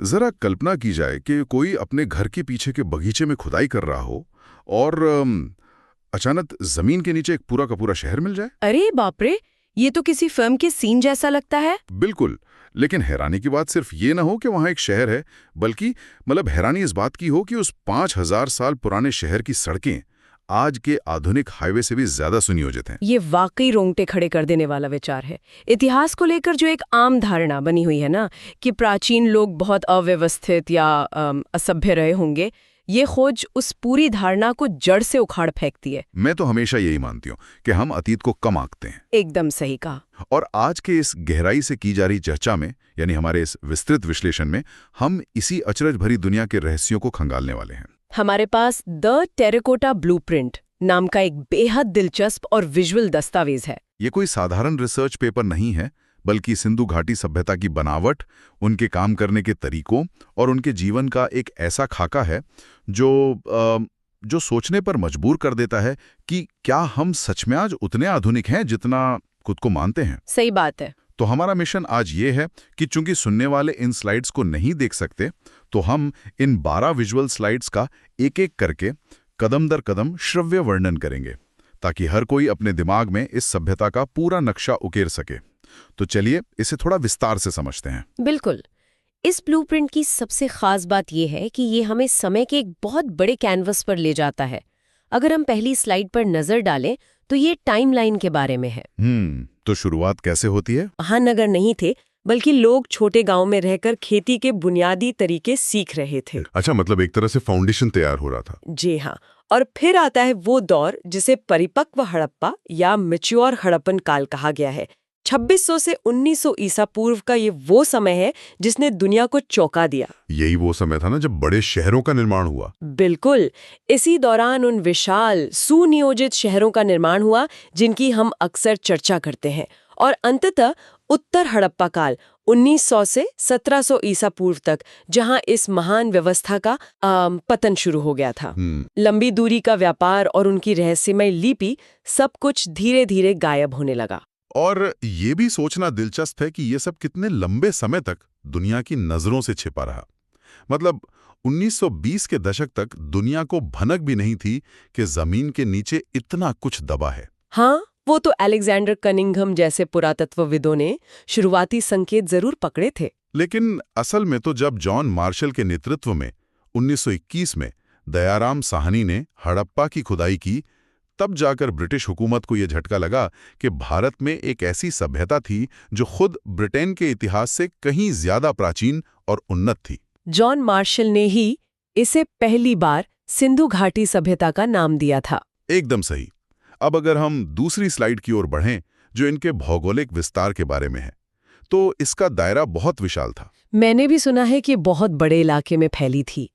जरा कल्पना की जाए कि कोई अपने घर के पीछे के बगीचे में खुदाई कर रहा हो और अचानक जमीन के नीचे एक पूरा का पूरा शहर मिल जाए। अरे बाप रे, ये तो किसी फिल्म के सीन जैसा लगता है। बिल्कुल। लेकिन हैरानी की बात सिर्फ ये ना हो कि वहां एक शहर है, बल्कि हैरानी इस बात की हो कि उस 5000 साल पुराने शहर की सड़कें आज के आधुनिक हाईवे से भी ज्यादा सुनियोजित हैं। ये वाकई रोंगटे खड़े कर देने वाला विचार है। इतिहास को लेकर जो एक आम धारणा बनी हुई है ना कि प्राचीन लोग बहुत अव्यवस्थित या असभ्य रहे होंगे, ये खोज उस पूरी धारणा को जड़ से उखाड़ फेंकती है। मैं तो हमेशा यही मानती हूँ कि हम अतीत को कम आंकते हैं। एकदम सही कहा। और आज के इस गहराई से की जा रही चर्चा में, यानी हमारे इस विस्तृत विश्लेषण में, हम इसी अचरज भरी दुनिया के रहस्यों को खंगालने वाले हैं। हमारे पास द टेराकोटा ब्लूप्रिंट नाम का एक बेहद दिलचस्प और विजुअल दस्तावेज है। ये कोई साधारण रिसर्च पेपर नहीं है, बल्कि सिंधु घाटी सभ्यता की बनावट, उनके काम करने के तरीकों और उनके जीवन का एक ऐसा खाका है जो सोचने पर मजबूर कर देता है कि क्या हम सच में आज उतने आधुनिक हैं जितना खुद को मानते हैं। सही बात है। तो हमारा मिशन आज ये है कि चूंकि सुनने वाले इन स्लाइड्स को नहीं देख सकते, तो हम इन 12 विजुअल स्लाइड्स का एक-एक करके कदम दर कदम श्रव्य वर्णन करेंगे, ताकि हर कोई अपने दिमाग में इस सभ्यता का पूरा नक्शा उकेर सके। तो चलिए इसे थोड़ा विस्तार से समझते हैं। बिल्कुल। इस ब्लूप्रिंट की सबसे खास बात यह है कि ये हमें समय के एक बहुत बड़े कैनवस पर ले जाता है। अगर हम पहली स्लाइड पर नजर डालें तो ये टाइमलाइन के बारे में है। तो शुरुआत कैसे होती है? महानगर नहीं थे, बल्कि लोग छोटे गांव में रहकर खेती के बुनियादी तरीके सीख रहे थे। अच्छा, मतलब एक तरह से फाउंडेशन तैयार हो रहा था। जी हाँ। और फिर आता है वो दौर जिसे परिपक्व हड़प्पा या मैच्योर हड़प्पन काल कहा गया है। 2600 से 1900 ईसा पूर्व का ये वो समय है जिसने दुनिया को चौंका दिया। यही वो समय था ना जब बड़े शहरों का निर्माण हुआ। बिल्कुल। इसी दौरान उन विशाल सुनियोजित शहरों का निर्माण हुआ जिनकी हम अक्सर चर्चा करते हैं। और अंततः उत्तर हड़प्पा काल 1900 से 1700 ईसा पूर्व तक, जहां इस महान व्यवस्था का पतन शुरू हो गया था। लंबी दूरी का व्यापार और उनकी रहस्यमय लिपि, सब कुछ धीरे धीरे गायब होने लगा। और ये भी सोचना दिलचस्प है कि ये सब कितने लंबे समय तक दुनिया की नजरों से छिपा रहा। मतलब 1920 के दशक तक दुनिया को भनक भी नहीं थी कि जमीन के नीचे इतना कुछ दबा है। हाँ, वो तो अलेक्जेंडर कनिंघम जैसे पुरातत्वविदों ने शुरुआती संकेत जरूर पकड़े थे। लेकिन असल में तो जब जॉन मार्शल के नेतृत्व में 1921 में दयाराम साहनी ने हड़प्पा की खुदाई की, तब जाकर ब्रिटिश हुकूमत को यह झटका लगा कि भारत में एक ऐसी सभ्यता थी जो खुद ब्रिटेन के इतिहास से कहीं ज्यादा प्राचीन और उन्नत थी। जॉन मार्शल ने ही इसे पहली बार सिंधु घाटी सभ्यता का नाम दिया था। एकदम सही। अब अगर हम दूसरी स्लाइड की ओर बढ़ें, जो इनके भौगोलिक विस्तार के बारे में है, तो इसका दायरा बहुत विशाल था। मैंने भी सुना है कि बहुत बड़े इलाके में फैली थी,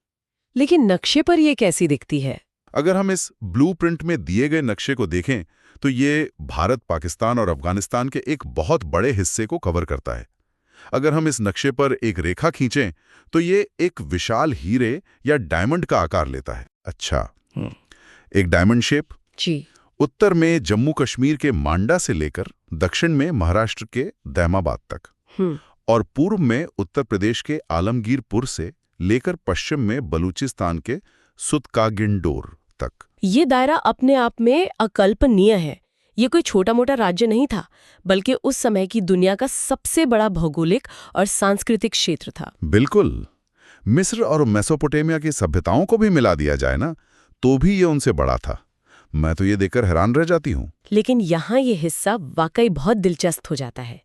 लेकिन नक्शे पर यह कैसी दिखती है? अगर हम इस ब्लूप्रिंट में दिए गए नक्शे को देखें तो ये भारत, पाकिस्तान और अफगानिस्तान के एक बहुत बड़े हिस्से को कवर करता है। अगर हम इस नक्शे पर एक रेखा खींचें तो ये एक विशाल हीरे या डायमंड का आकार लेता है। अच्छा, एक डायमंड शेप। जी। उत्तर में जम्मू कश्मीर के मांडा से लेकर दक्षिण में महाराष्ट्र के दैमाबाद तक, और पूर्व में उत्तर प्रदेश के आलमगीरपुर से लेकर पश्चिम में बलूचिस्तान के सुतकागिंडोर तक। ये दायरा अपने आप में अकल्पनीय है। ये कोई छोटा मोटा राज्य नहीं था, बल्कि उस समय की दुनिया का सबसे बड़ा भौगोलिक और सांस्कृतिक क्षेत्र था। बिल्कुल। मिस्र और मेसोपोटामिया की सभ्यताओं को भी मिला दिया जाए ना, तो भी ये उनसे बड़ा था। मैं तो ये देखकर हैरान रह जाती हूँ। लेकिन यहाँ ये हिस्सा वाकई बहुत दिलचस्प हो जाता है।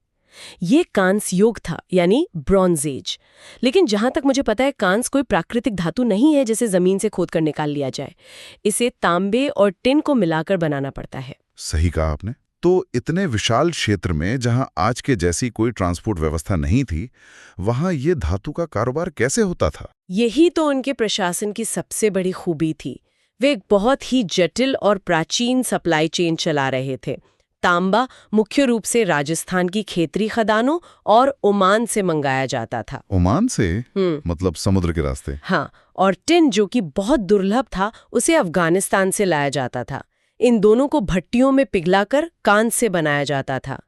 ये कांस्य युग था, यानी ब्रॉन्ज एज। लेकिन जहां तक मुझे पता है, कांस्य कोई प्राकृतिक धातु नहीं है जिसे जमीन से खोदकर निकाल लिया जाए। इसे तांबे और टिन को मिलाकर बनाना पड़ता है। सही कहा आपने। तो इतने विशाल क्षेत्र में जहां आज के जैसी कोई ट्रांसपोर्ट व्यवस्था नहीं थी, वहां ये धातु का कारोबार कैसे होता था? यही तो उनके प्रशासन की सबसे बड़ी खूबी थी। वे एक बहुत ही जटिल और प्राचीन सप्लाई चेन चला रहे थे। तांबा मुख्य रूप से राजस्थान की खेतरी खदानों और ओमान से मंगाया जाता था। ओमान से? मतलब समुद्र के रास्ते? हाँ। और टिन, जो कि बहुत दुर्लभ था, उसे अफगानिस्तान से लाया जाता था। इन दोनों को भट्टियों में पिघलाकर कांस्य से बनाया जाता था।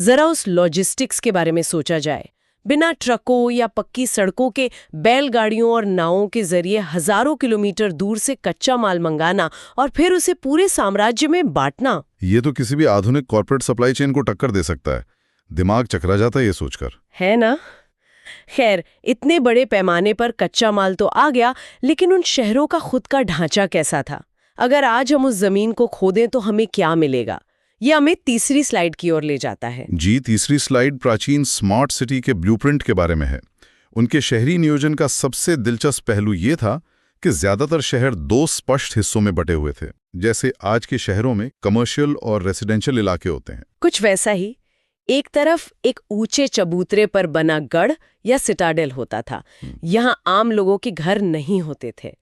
जरा उस लॉजिस्टिक्स के बारे में सोचा जाए। बिना ट्रकों या पक्की सड़कों के बैलगाड़ियों और नावों के जरिए हजारों किलोमीटर दूर से कच्चा माल मंगाना और फिर उसे पूरे साम्राज्य में बांटना। ये तो किसी भी आधुनिक कॉर्पोरेट सप्लाई चेन को टक्कर दे सकता है। दिमाग चकरा जाता है ये सोचकर। है ना? खैर, इतने बड़े पैमाने पर कच्चा माल तो आ गया, लेकिन उन शहरों का खुद का ढांचा कैसा था? अगर आज हम उस जमीन को खोदें तो हमें क्या मिलेगा? ये हमें तीसरी स्लाइड की ओर ले जाता है। जी, तीसरी स्लाइड प्राचीन स्मार्ट सिटी के ब्लूप्रिंट के बारे में है। उनके शहरी नियोजन का सबसे दिलचस्प पहलू ये था कि ज्यादातर शहर दो स्पष्ट हिस्सों में बटे हुए थे, जैसे आज के शहरों में कमर्शियल और रेसिडेंशियल इलाके होते हैं। कुछ वैसा ही। एक तरफ एक ऊंचे चबूतरे पर बना गढ़ या सिटाडेल होता था। यहाँ आम लोगों के घर नहीं होते थे।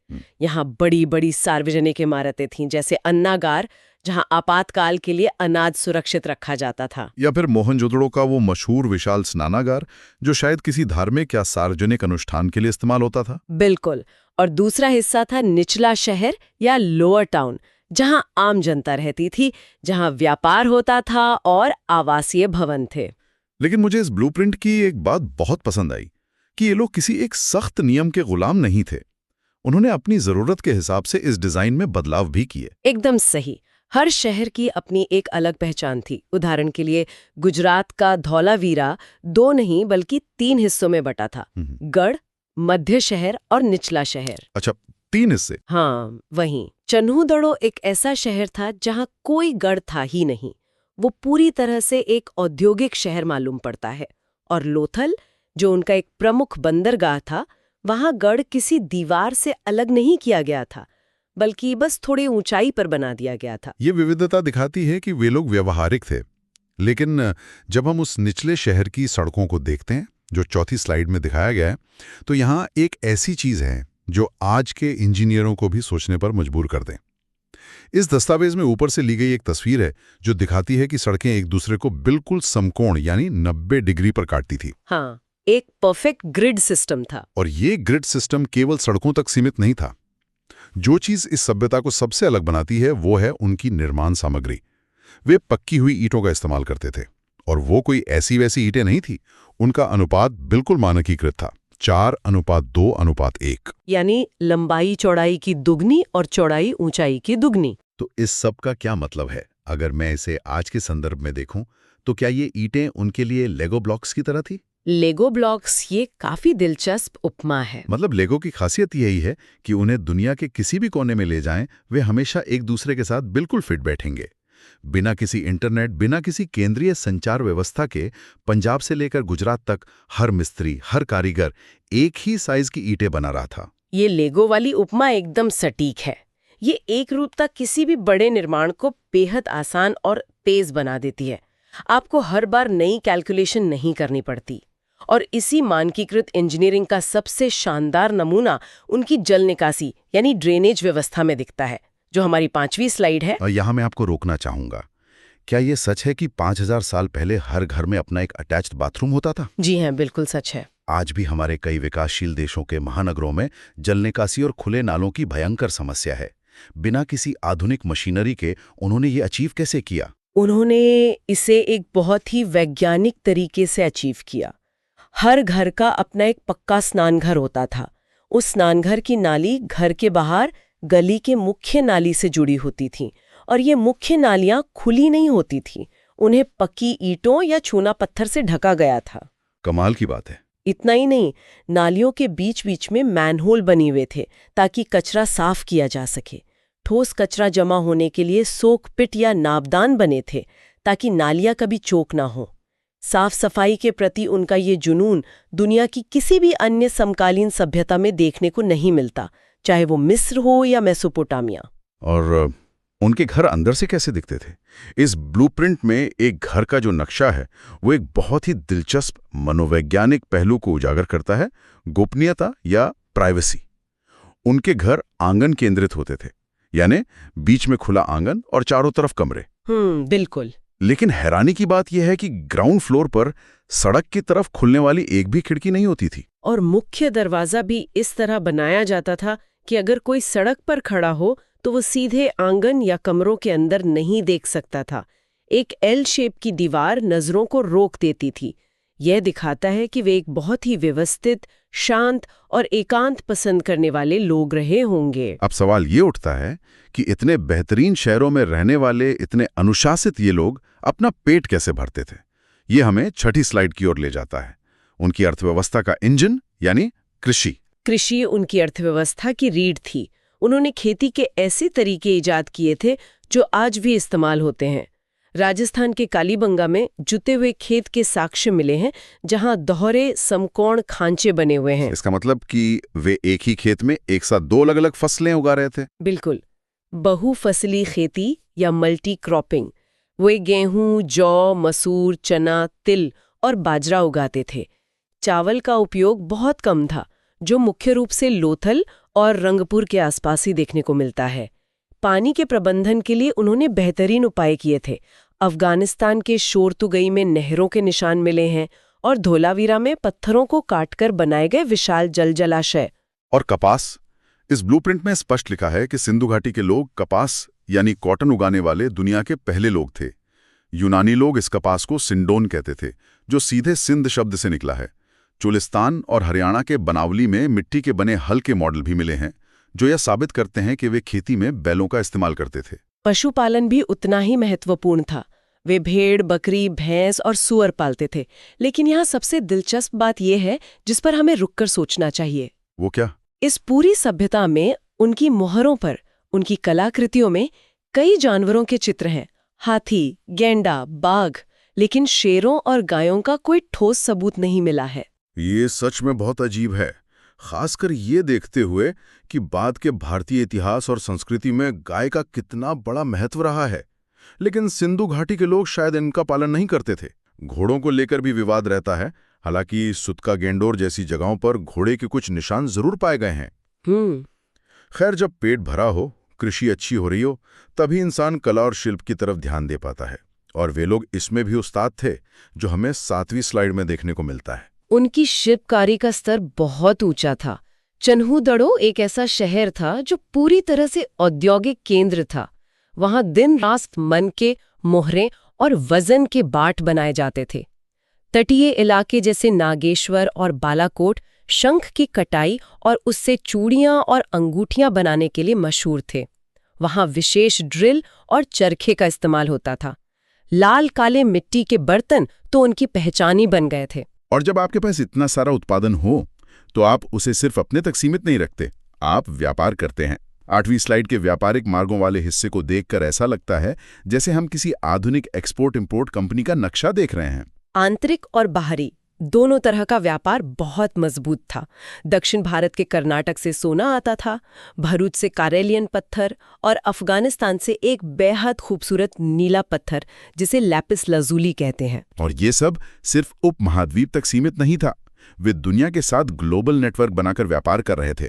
यहाँ बड़ी बड़ी सार्वजनिक इमारतें थीं, जैसे अन्नागार, जहाँ आपातकाल के लिए अनाज सुरक्षित रखा जाता था। या फिर मोहनजोदड़ो का वो मशहूर विशाल स्नानागार, जो शायद किसी धार्मिक या सार्वजनिक अनुष्ठान के लिए इस्तेमाल होता था। बिल्कुल। और दूसरा हिस्सा था निचला शहर या लोअर टाउन, जहां आम जनता रहती थी, जहां व्यापार होता था और आवासीय भवन थे। लेकिन मुझे इस ब्लूप्रिंट की एक बात बहुत पसंद आई कि ये लोग किसी एक सख्त नियम के गुलाम नहीं थे। उन्होंने अपनी जरूरत के हिसाब से इस डिजाइन में बदलाव भी किए। एकदम सही। हर शहर की अपनी एक अलग पहचान थी। उदाहरण के लिए गुजरात का धौलावीरा 2 नहीं बल्कि 3 हिस्सों में बटा था। गढ़, मध्य शहर और निचला शहर। अच्छा, 3 हिस्से। हाँ, वहीं चन्हूदड़ो एक ऐसा शहर था जहां कोई गढ़ था ही नहीं। वो पूरी तरह से एक औद्योगिक शहर मालूम पड़ता है। और लोथल, जो उनका एक प्रमुख बंदरगाह था, वहां गढ़ किसी दीवार से अलग नहीं किया गया था, बल्कि बस थोड़ी ऊंचाई पर बना दिया गया था। ये विविधता दिखाती है कि वे लोग व्यवहारिक थे। लेकिन जब हम उस निचले शहर की सड़कों को देखते हैं, जो चौथी स्लाइड में दिखाया गया है, तो यहाँ एक ऐसी चीज है जो आज के इंजीनियरों को भी सोचने पर मजबूर कर दें। इस दस्तावेज में ऊपर से ली गई एक तस्वीर है जो दिखाती है कि सड़कें एक दूसरे को बिल्कुल समकोण यानी 90 डिग्री पर काटती थी। हाँ, एक परफेक्ट ग्रिड सिस्टम था। और ये ग्रिड सिस्टम केवल सड़कों तक सीमित नहीं था। जो चीज इस सभ्यता को सबसे अलग बनाती है वो है उनकी निर्माण सामग्री। वे पक्की हुई ईंटों का इस्तेमाल करते थे, और वो कोई ऐसी वैसी ईंटें नहीं थी। उनका अनुपात बिल्कुल मानकीकृत था, 4:2:1। यानी लंबाई चौड़ाई की दुगनी और चौड़ाई ऊंचाई की दुगनी। तो इस सब का क्या मतलब है? अगर मैं इसे आज के संदर्भ में देखूं, तो क्या ये ईंटें उनके लिए लेगो ब्लॉक्स की तरह थी? लेगो ब्लॉक्स ये काफी दिलचस्प उपमा है। मतलब लेगो की खासियत यही है कि उन्हें दुनिया के किसी भी कोने में ले जाएं, वे हमेशा एक दूसरे के साथ बिल्कुल फिट बैठेंगे। बिना किसी इंटरनेट, बिना किसी केंद्रीय संचार व्यवस्था के पंजाब से लेकर गुजरात तक हर मिस्त्री, हर कारीगर एक ही साइज की ईंटें बना रहा था। ये लेगो वाली उपमा एकदम सटीक है। ये एक रूपता किसी भी बड़े निर्माण को बेहद आसान और तेज बना देती है। आपको हर बार नई कैलकुलेशन नहीं करनी पड़ती। और इसी मानकीकृत इंजीनियरिंग का सबसे शानदार नमूना उनकी जल निकासी यानी ड्रेनेज व्यवस्था में दिखता है, जो हमारी 5वीं स्लाइड है। और यहाँ मैं आपको रोकना चाहूंगा। क्या ये सच है कि 5000 साल पहले हर घर में अपना एक अटैच्ड बाथरूम होता था? जी हाँ, बिल्कुल सच है। आज भी हमारे कई विकासशील देशों के महानगरों में जल निकासी और खुले नालों की भयंकर समस्या है। बिना किसी आधुनिक मशीनरी के उन्होंने ये अचीव कैसे किया? उन्होंने इसे एक बहुत ही वैज्ञानिक तरीके से अचीव किया। हर घर का अपना एक पक्का स्नानघर होता था। उस स्नानघर की नाली घर के बाहर गली के मुख्य नाली से जुड़ी होती थी, और ये मुख्य नालियां खुली नहीं होती थीं। उन्हें पक्की ईंटों या चूना पत्थर से ढका गया था। कमाल की बात है। इतना ही नहीं, नालियों के बीच बीच में मैनहोल बने हुए थे ताकि कचरा साफ किया जा सके। ठोस कचरा जमा होने के लिए सोक पिट या नाबदान बने थे ताकि नालियां कभी चोक ना हो। साफ सफाई के प्रति उनका ये जुनून दुनिया की किसी भी अन्य समकालीन सभ्यता में देखने को नहीं मिलता, चाहे वो मिस्र हो या मेसोपोटामिया। और उनके घर अंदर से कैसे दिखते थे? इस ब्लूप्रिंट में एक घर का जो नक्शा है वो एक बहुत ही दिलचस्प मनोवैज्ञानिक पहलू को उजागर करता है, गोपनीयता या प्राइवेसी। उनके घर आंगन केंद्रित होते थे, यानी बीच में खुला आंगन और चारों तरफ कमरे। बिल्कुल। लेकिन हैरानी की बात यह है कि ग्राउंड फ्लोर पर सड़क की तरफ खुलने वाली एक भी खिड़की नहीं होती थी। और मुख्य दरवाजा भी इस तरह बनाया जाता था कि अगर कोई सड़क पर खड़ा हो तो वो सीधे आंगन या कमरों के अंदर नहीं देख सकता था। एक एल शेप की दीवार नजरों को रोक देती थी। यह दिखाता है कि वे एक बहुत ही व्यवस्थित, शांत और एकांत पसंद करने वाले लोग रहे होंगे। अब सवाल ये उठता है कि इतने बेहतरीन शहरों में रहने वाले इतने अनुशासित ये लोग अपना पेट कैसे भरते थे। ये हमें छठी स्लाइड की ओर ले जाता है, उनकी अर्थव्यवस्था का इंजन यानी कृषि। कृषि उनकी अर्थव्यवस्था की रीढ़ थी। उन्होंने खेती के ऐसे तरीके इजाद किए थे जो आज भी इस्तेमाल होते हैं। राजस्थान के कालीबंगा में जुते हुए खेत के साक्ष्य मिले हैं, जहां दोहरे समकोण खांचे बने हुए हैं। इसका मतलब कि वे एक ही खेत में एक साथ दो अलग अलग फसलें उगा रहे थे। बिल्कुल, बहुफसली खेती या मल्टी क्रॉपिंग। वे गेहूं, जौ, मसूर, चना, तिल और बाजरा उगाते थे। चावल का उपयोग बहुत कम था, जो मुख्य रूप से लोथल और रंगपुर के आसपास ही देखने को मिलता है। पानी के प्रबंधन के लिए उन्होंने बेहतरीन उपाय किए थे। अफगानिस्तान के शोरतुगई में नहरों के निशान मिले हैं और धोलावीरा में पत्थरों को काटकर बनाए गए विशाल जल जलाशय। और कपास, इस ब्लूप्रिंट में स्पष्ट लिखा है कि सिंधु घाटी के लोग कपास यानी कॉटन उगाने वाले दुनिया के पहले लोग थे। यूनानी लोग इस कपास को सिंडोन कहते थे, जो सीधे सिंध शब्द से निकला है। चोलिस्तान और हरियाणा के बनावली में मिट्टी के बने हल के मॉडल भी मिले हैं, जो यह साबित करते हैं कि वे खेती में बैलों का इस्तेमाल करते थे। पशुपालन भी उतना ही महत्वपूर्ण था। वे भेड़, बकरी, भैंस और सूअर पालते थे। लेकिन यहाँ सबसे दिलचस्प बात यह है जिस पर हमें रुककर सोचना चाहिए। वो क्या? इस पूरी सभ्यता में उनकी मोहरों पर, उनकी कलाकृतियों में कई जानवरों के चित्र हैं। हाथी, गेंडा, बाघ, लेकिन शेरों और गायों का कोई ठोस सबूत नहीं मिला है। ये सच में बहुत अजीब है, खासकर ये देखते हुए कि बाद के भारतीय इतिहास और संस्कृति में गाय का कितना बड़ा महत्व रहा है। लेकिन सिंधु घाटी के लोग शायद इनका पालन नहीं करते थे। घोड़ों को लेकर भी विवाद रहता है। हालांकि सुतका गेंडोर जैसी जगहों पर घोड़े के कुछ निशान जरूर पाए गए हैं। खैर, जब पेट भरा हो, कृषि अच्छी हो रही हो, तभी इंसान कला और शिल्प की तरफ ध्यान दे पाता है। और वे लोग इसमें भी उस्ताद थे, जो हमें 7वीं स्लाइड में देखने को मिलता है। उनकी शिल्पकारी का स्तर बहुत ऊंचा था। चन्हूदड़ो एक ऐसा शहर था जो पूरी तरह से औद्योगिक केंद्र था। वहां दिन रात मनके, मोहरें और वजन के बाट बनाए जाते थे। तटीय इलाके जैसे नागेश्वर और बालाकोट शंख की कटाई और उससे चूड़ियां और अंगूठियां बनाने के लिए मशहूर थे। वहां विशेष ड्रिल और चरखे का इस्तेमाल होता था। लाल काले मिट्टी के बर्तन तो उनकी पहचान ही बन गए थे। और जब आपके पास इतना सारा उत्पादन हो, तो आप उसे सिर्फ अपने तक सीमित नहीं रखते, आप व्यापार करते हैं। 8वीं स्लाइड के व्यापारिक मार्गों वाले हिस्से को देखकर ऐसा लगता है जैसे हम किसी आधुनिक एक्सपोर्ट इंपोर्ट कंपनी का नक्शा देख रहे हैं। आंतरिक और बाहरी दोनों तरह का व्यापार बहुत मजबूत था। दक्षिण भारत के कर्नाटक से सोना आता था, भरूच से कारेलियन पत्थर और अफगानिस्तान से एक बेहद खूबसूरत नीला पत्थर जिसे लैपिस लाजुली कहते हैं। और ये सब सिर्फ उपमहाद्वीप तक सीमित नहीं था, वे दुनिया के साथ ग्लोबल नेटवर्क बनाकर व्यापार कर रहे थे।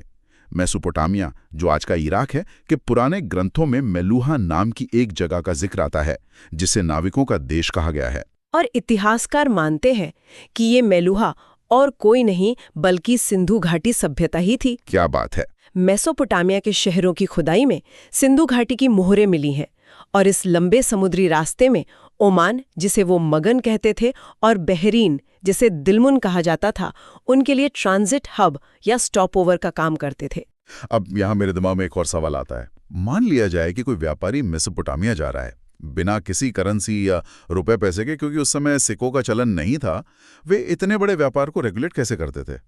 मेसोपोटामिया, जो आज का इराक है, के पुराने ग्रंथों में मेलुहा नाम की एक जगह का जिक्र आता है, जिसे नाविकों का देश कहा गया है। और इतिहासकार मानते हैं कि ये मेलुहा और कोई नहीं बल्कि सिंधु घाटी सभ्यता ही थी। क्या बात है! मेसोपोटामिया के शहरों की खुदाई में सिंधु घाटी की मोहरें मिली हैं और इस लंबे समुद्री रास्ते में ओमान, जिसे वो मगन कहते थे, और बहरीन, जिसे दिलमुन कहा जाता था, उनके लिए ट्रांजिट हब या स्टॉप ओवर का काम करते थे। अब यहाँ मेरे दिमाग में एक और सवाल आता है। मान लिया जाए कि कोई व्यापारी मेसोपोटामिया जा रहा है, बिना किसी करेंसी या रुपए पैसे के, क्योंकि उस समय सिक्कों का चलन नहीं था, वे इतने बड़े व्यापार को रेगुलेट कैसे करते थे?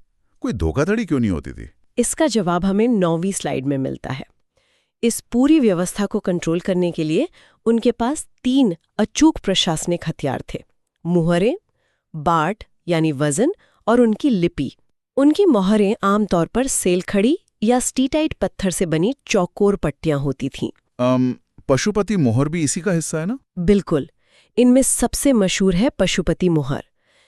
कोई धोखाधड़ी क्यों नहीं होती थी? इसका जवाब हमें 9वीं स्लाइड में मिलता है। इस पूरी व्यवस्था को कंट्रोल करने के लिए उनके पास 3 अचूक प्रशासनिक हथियार थे: मुहरें, बाट यानी वजन और उनकी लिपि। उनकी मोहरें आमतौर पर सेलखड़ी या स्टीटाइट पत्थर से बनी चौकोर पट्टियां होती थीं। पशुपति मोहर भी इसी का हिस्सा है ना? बिल्कुल। इनमें सबसे मशहूर है पशुपति मोहर,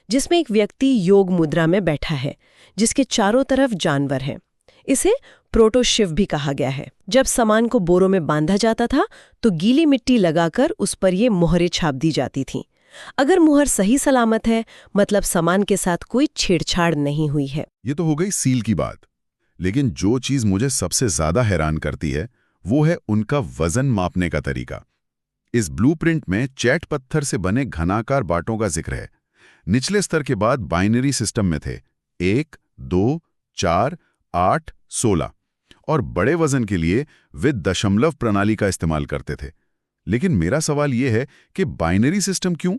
जिसमें एक व्यक्ति योग मुद्रा में बैठा है, जिसके चारों तरफ जानवर हैं। इसे प्रोटोशिव भी कहा गया है। जब सामान को बोरों में बांधा जाता था तो गीली मिट्टी लगाकर उस पर ये मोहरें छाप दी जाती थीं। अगर मुहर सही सलामत है, मतलब सामान के साथ कोई छेड़छाड़ नहीं हुई है। ये तो हो गई सील की बात, लेकिन जो चीज मुझे सबसे ज्यादा हैरान करती है वो है उनका वजन मापने का तरीका। इस ब्लूप्रिंट में चैट पत्थर से बने घनाकार बाटों का जिक्र है। निचले स्तर के बाद बाइनरी सिस्टम में थे 1, 2, 4, 8, 16 और बड़े वजन के लिए वे दशमलव प्रणाली का इस्तेमाल करते थे। लेकिन मेरा सवाल यह है कि बाइनरी सिस्टम क्यों?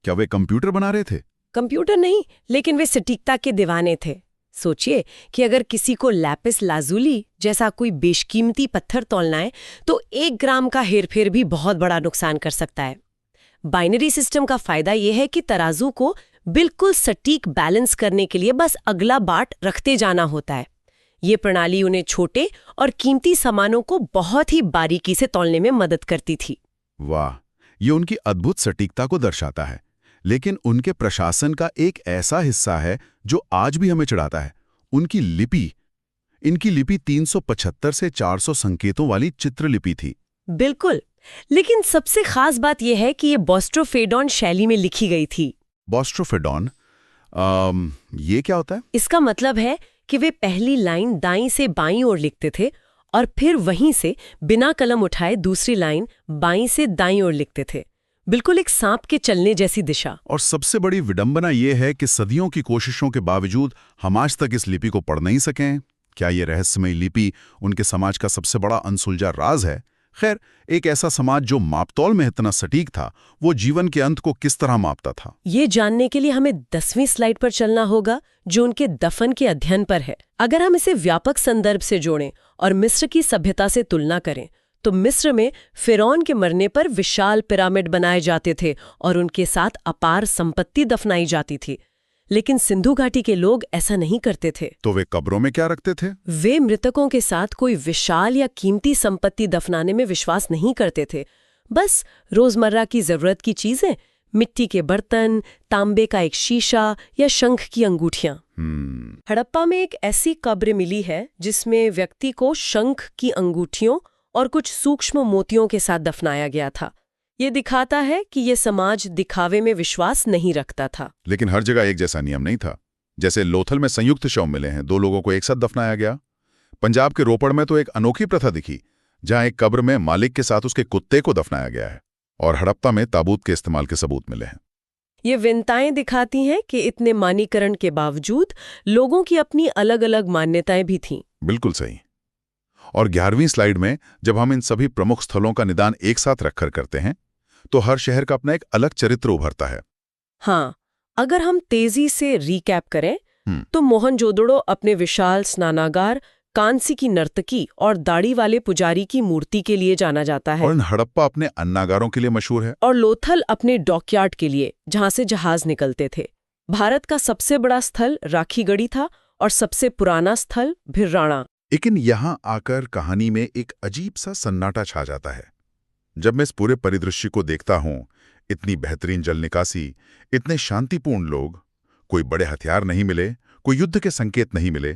क्या वे कंप्यूटर बना रहे थे? कंप्यूटर नहीं, लेकिन वे सटीकता के दीवाने थे। सोचिए कि अगर किसी को लैपिस लाजुली जैसा कोई बेशकीमती पत्थर तौलना है तो 1 ग्राम का हेरफेर भी बहुत बड़ा नुकसान कर सकता है। बाइनरी सिस्टम का फायदा यह है कि तराजू को बिल्कुल सटीक बैलेंस करने के लिए बस अगला बाट रखते जाना होता है। ये प्रणाली उन्हें छोटे और कीमती सामानों को बहुत ही बारीकी से तौलने में मदद करती थी। वाह, ये उनकी अद्भुत सटीकता को दर्शाता है। लेकिन उनके प्रशासन का एक ऐसा हिस्सा है जो आज भी हमें चिढ़ाता है, उनकी लिपि। इनकी लिपि 375 से 400 संकेतों वाली चित्रलिपि थी। बिल्कुल, लेकिन सबसे खास बात यह है कि ये बोस्ट्रोफेडॉन शैली में लिखी गई थी। बोस्ट्रोफेडॉन, ये क्या होता है? इसका मतलब है कि वे पहली लाइन दाईं से बाईं ओर लिखते थे और फिर वहीं से बिना कलम उठाए दूसरी लाइन बाईं से दाईं ओर लिखते थे। बिल्कुल एक सांप के चलने जैसी दिशा। और सबसे बड़ी विडंबना यह है कि सदियों की कोशिशों के बावजूद हम आज तक इस लिपि को पढ़ नहीं सके। क्या ये रहस्यमयी लिपि उनके समाज का सबसे बड़ा अनसुलझा राज है? खैर, एक ऐसा समाज जो मापतौल में इतना सटीक था, वो जीवन के अंत को किस तरह मापता था? ये जानने के लिए हमें 10वीं स्लाइड पर चलना होगा, जो उनके दफन के अध्ययन पर है। अगर हम इसे व्यापक संदर्भ से जोड़ें और मिस्र की सभ्यता से तुलना करें, तो मिस्र में फिरौन के मरने पर विशाल पिरामिड बनाए जाते थे और उनके साथ अपार संपत्ति दफनाई जाती थी। लेकिन सिंधु घाटी के लोग ऐसा नहीं करते थे। तो वे कब्रों में क्या रखते थे? वे मृतकों के साथ कोई विशाल या कीमती संपत्ति दफनाने में विश्वास नहीं करते थे। बस रोजमर्रा की जरूरत की चीजें, मिट्टी के बर्तन, तांबे का एक शीशा या शंख की अंगूठियां। हड़प्पा में एक ऐसी कब्र मिली है जिसमें व्यक्ति को शंख की अंगूठियों और कुछ सूक्ष्म मोतियों के साथ दफनाया गया था। ये दिखाता है कि ये समाज दिखावे में विश्वास नहीं रखता था। लेकिन हर जगह एक जैसा नियम नहीं था। जैसे लोथल में संयुक्त शव मिले हैं, 2 लोगों को एक साथ दफनाया गया। पंजाब के रोपड़ में तो एक अनोखी प्रथा दिखी, जहां एक कब्र में मालिक के साथ उसके कुत्ते को दफनाया गया है। और हड़प्पा में ताबूत के इस्तेमाल के सबूत मिले हैं। ये विंताएं दिखाती हैं कि इतने मानीकरण के बावजूद लोगों की अपनी अलग अलग मान्यताएं भी थीं। बिल्कुल सही। और 11वीं स्लाइड में जब हम इन सभी प्रमुख स्थलों का निदान एक साथ रखकर करते हैं, तो हर शहर का अपना एक अलग चरित्र उभरता है। हाँ, अगर हम तेजी से रिकैप करें तो मोहनजोदड़ो अपने विशाल स्नानागार, कांसी की नर्तकी और दाढ़ी वाले पुजारी की मूर्ति के लिए जाना जाता है। और हड़प्पा अपने अन्नागारों के लिए मशहूर है। और लोथल अपने डॉकयार्ड के लिए, जहां से जहाज निकलते थे। भारत का सबसे बड़ा स्थल राखीगढ़ी था और सबसे पुराना स्थल भिर्राणा। लेकिन यहां आकर कहानी में एक अजीब सा सन्नाटा छा जाता है। जब मैं इस पूरे परिदृश्य को देखता हूं, इतनी बेहतरीन जल निकासी, इतने शांतिपूर्ण लोग, कोई बड़े हथियार नहीं मिले, कोई युद्ध के संकेत नहीं मिले,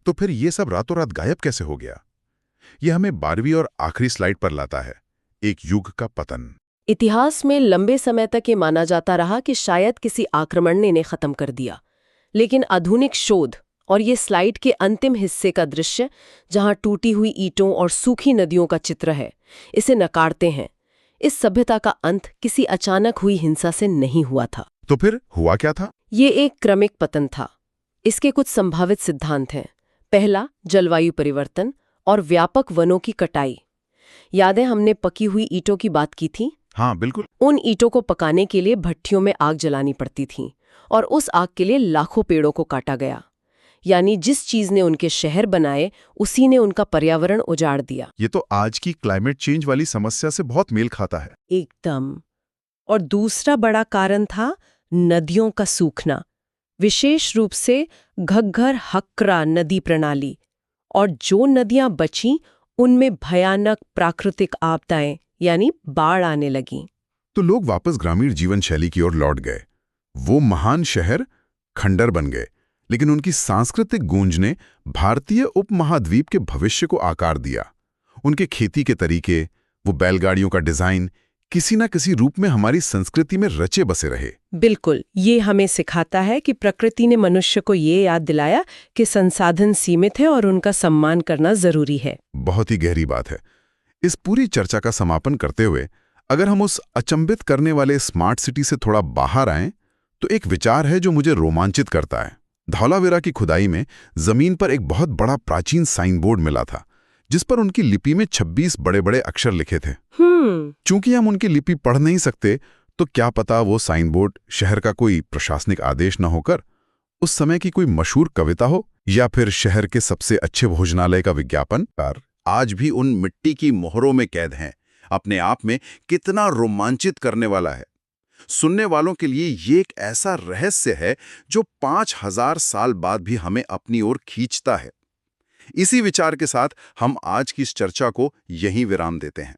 तो फिर ये सब रातों रात गायब कैसे हो गया? ये हमें 12वीं और आखिरी स्लाइड पर लाता है, एक युग का पतन। इतिहास में लंबे समय तक ये माना जाता रहा कि शायद किसी आक्रमण ने इन्हें खत्म कर दिया। लेकिन आधुनिक शोध और ये स्लाइड के अंतिम हिस्से का दृश्य, जहां टूटी हुई ईंटों और सूखी नदियों का चित्र है, इसे नकारते हैं। इस सभ्यता का अंत किसी अचानक हुई हिंसा से नहीं हुआ था। तो फिर हुआ क्या था? ये एक क्रमिक पतन था। इसके कुछ संभावित सिद्धांत हैं। पहला, जलवायु परिवर्तन और व्यापक वनों की कटाई। यादें हमने पकी हुई ईंटों की बात की थी? हाँ, बिल्कुल। उन ईंटों को पकाने के लिए भट्टियों में आग जलानी पड़ती थी और उस आग के लिए लाखों पेड़ों को काटा गया। यानी जिस चीज ने उनके शहर बनाए, उसी ने उनका पर्यावरण उजाड़ दिया। ये तो आज की क्लाइमेट चेंज वाली समस्या से बहुत मेल खाता है। एकदम। और दूसरा बड़ा कारण था नदियों का सूखना, विशेष रूप से घग्गर हक्रा नदी प्रणाली। और जो नदियां बचीं, उनमें भयानक प्राकृतिक आपदाएं यानी बाढ़ आने लगीं। तो लोग वापस ग्रामीण जीवन शैली की ओर लौट गए। वो महान शहर खंडर बन गए, लेकिन उनकी सांस्कृतिक गूंज ने भारतीय उपमहाद्वीप के भविष्य को आकार दिया। उनके खेती के तरीके, वो बैलगाड़ियों का डिजाइन किसी न किसी रूप में हमारी संस्कृति में रचे बसे रहे। बिल्कुल, ये हमें सिखाता है कि प्रकृति ने मनुष्य को ये याद दिलाया कि संसाधन सीमित है और उनका सम्मान करना जरूरी है। बहुत ही गहरी बात है। इस पूरी चर्चा का समापन करते हुए अगर हम उस अचंभित करने वाले स्मार्ट सिटी से थोड़ा बाहर आएं, तो एक विचार है जो मुझे रोमांचित करता है। धौलावीरा की खुदाई में जमीन पर एक बहुत बड़ा प्राचीन साइन बोर्ड मिला था, जिस पर उनकी लिपि में 26 बड़े-बड़े अक्षर लिखे थे। चूंकि हम उनकी लिपि पढ़ नहीं सकते, तो क्या पता वो साइन बोर्ड शहर का कोई प्रशासनिक आदेश न होकर उस समय की कोई मशहूर कविता हो, या फिर शहर के सबसे अच्छे भोजनालय का विज्ञापन। पर आज भी उन मिट्टी की मोहरों में कैद हैं। अपने आप में कितना रोमांचित करने वाला है। सुनने वालों के लिए ये एक ऐसा रहस्य है जो 5000 साल बाद भी हमें अपनी ओर खींचता है। इसी विचार के साथ हम आज की इस चर्चा को यहीं विराम देते हैं।